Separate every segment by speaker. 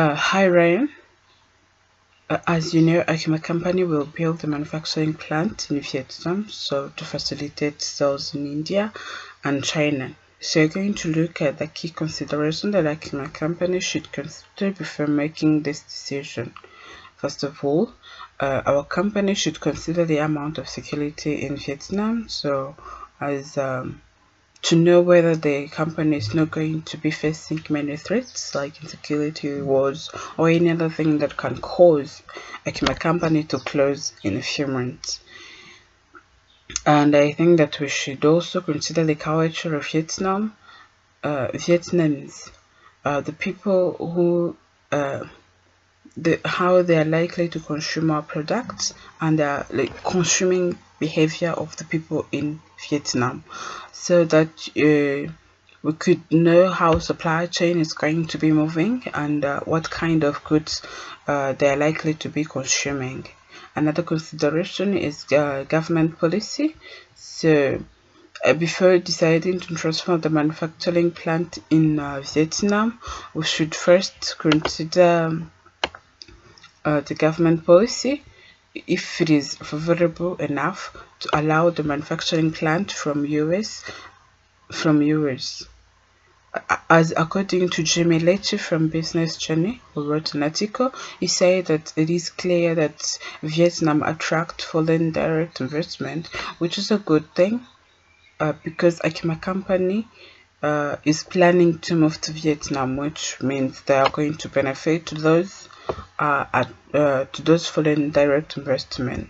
Speaker 1: Hi Ryan. As you know, Akima Company will build a manufacturing plant in Vietnam so to facilitate sales in India and China. So you're going to look at the key consideration that Akima Company should consider before making this decision. First of all, our company should consider the amount of security in Vietnam. So as to know whether the company is not going to be facing many threats like insecurity, wars, or any other thing that can cause a company to close in a few months. And I think that we should also consider the culture of Vietnam. Vietnamese, the people who how they are likely to consume our products and the like consuming behavior of the people in Vietnam, so that we could know how supply chain is going to be moving and what kind of goods they are likely to be consuming. Another consideration is government policy. So before deciding to transfer the manufacturing plant in Vietnam, we should first consider the government policy if it is favorable enough to allow the manufacturing plant from US. As according to Jimmy Lecce from Business Journey, who wrote an article, he said that it is clear that Vietnam attract foreign direct investment, which is a good thing because Akima Company is planning to move to Vietnam, which means they are going to benefit to those foreign direct investment.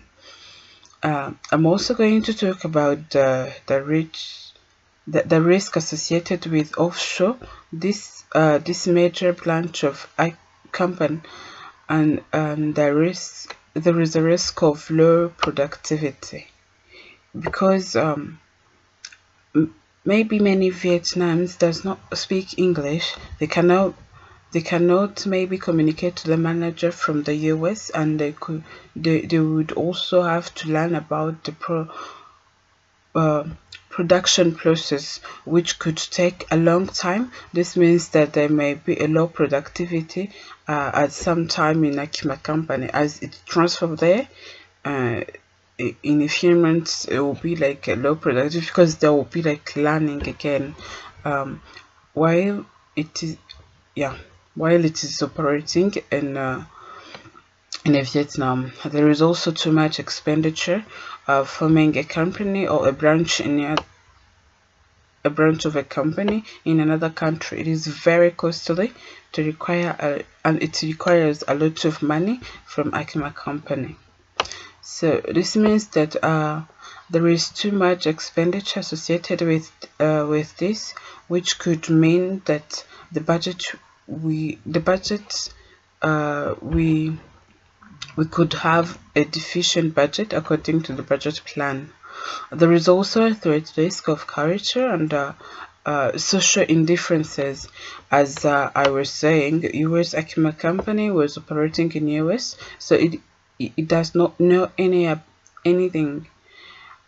Speaker 1: I'm also going to talk about the risk associated with offshore. This major branch of I company, and there is a risk of low productivity because maybe many Vietnamese does not speak English. They cannot maybe communicate to the manager from the US, and they would also have to learn about the uh, production process, which could take a long time. This means that there may be a low productivity at some time in Akima company as it transfer there. Uh, in a few months, it will be like a low productive because there will be like learning again. Um, while it is, yeah, while it is operating in Vietnam, there is also too much expenditure forming a company or a branch of a company in another country. It is very costly to and it requires a lot of money from Akima company. So this means that there is too much expenditure associated with this, which could mean that the budget we could have a deficient budget according to the budget plan. There is also a threat risk of culture and social indifferences. As I was saying, US Akima Company was operating in US, so it does not know anything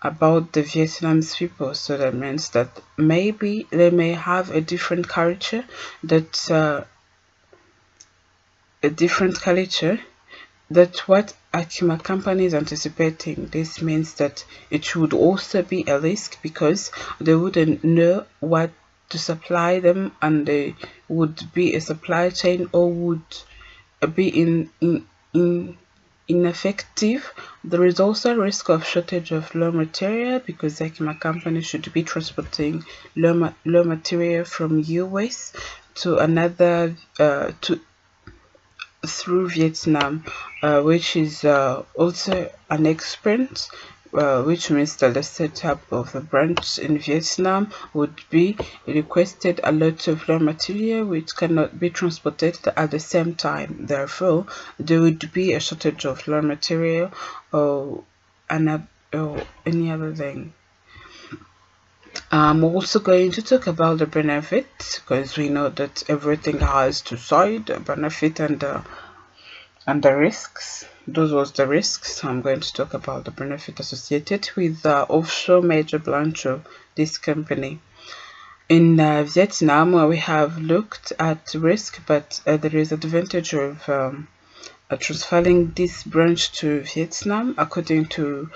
Speaker 1: about the Vietnamese people. So that means that maybe they may have a different culture, that a different culture that's what Akima company is anticipating. This means that it would also be a risk because they wouldn't know what to supply them, and they would be a supply chain or would be in ineffective. There is also a risk of shortage of raw material because Akima company should be transporting raw material from US to another to through Vietnam, which is also an expense, which means that the setup of a branch in Vietnam would be requested a lot of raw material which cannot be transported at the same time. Therefore, there would be a shortage of raw material or any other thing. I'm also going to talk about the benefits because we know that everything has two sides, a benefit and the risks. Those was the risks. I'm going to talk about the benefit associated with the offshore major branch of this company. In Vietnam, we have looked at risk, but there is advantage of transferring this branch to Vietnam, according to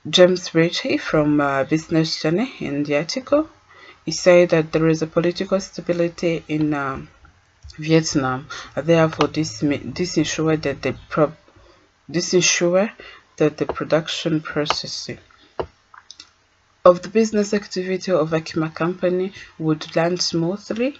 Speaker 1: James Ritchie from Business Journal in the article. He said that there is a political stability in Vietnam. Therefore, this ensure that the production processing of the business activity of Akima company would land smoothly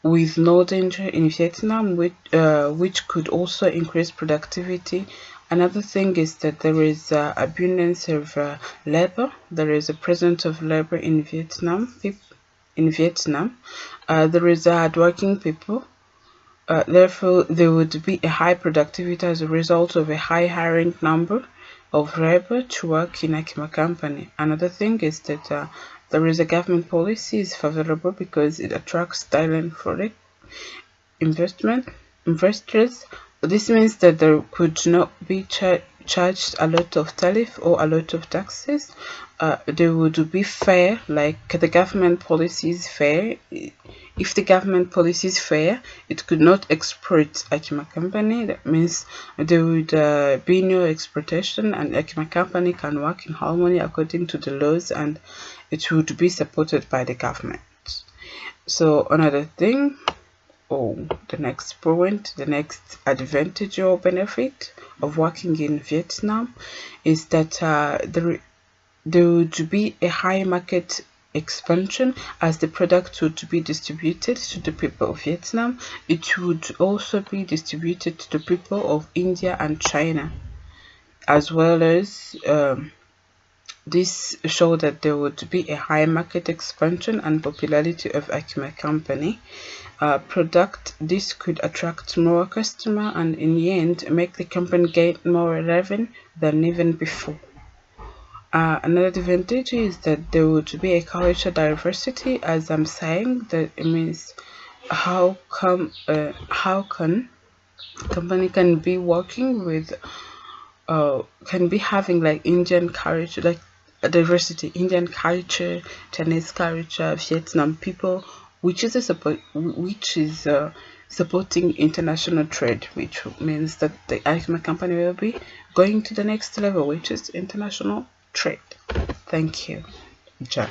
Speaker 1: with no danger in Vietnam, which could also increase productivity. Another thing is that there is abundance of labor. There is a presence of labor in Vietnam. There is hardworking people. Therefore, there would be a high productivity as a result of a high hiring number of labor to work in Akima company. Another thing is that there is a government policy is favorable because it attracts talent for it investors. This means that there could not be charged a lot of tariff or a lot of taxes. They would be fair, like the government policy is fair. If the government policy is fair, it could not exploit Akima company. That means there would be no exploitation, and Akima company can work in harmony according to the laws, and it would be supported by the government. So another thing, the next point, the next advantage or benefit of working in Vietnam is that there would be a high market expansion as the product would be distributed to the people of Vietnam. It would also be distributed to the people of India and China, as well as this showed that there would be a high market expansion and popularity of Akima company product. This could attract more customer and in the end make the company gain more revenue than even before. Another advantage is that there would be a cultural diversity, as I'm saying. That it means how can company can be working with can be having like Indian culture, like a diversity, Indian culture, Chinese culture, Vietnam people, which is supporting international trade, which means that the Acma company will be going to the next level, which is international trade. Thank you, Jack.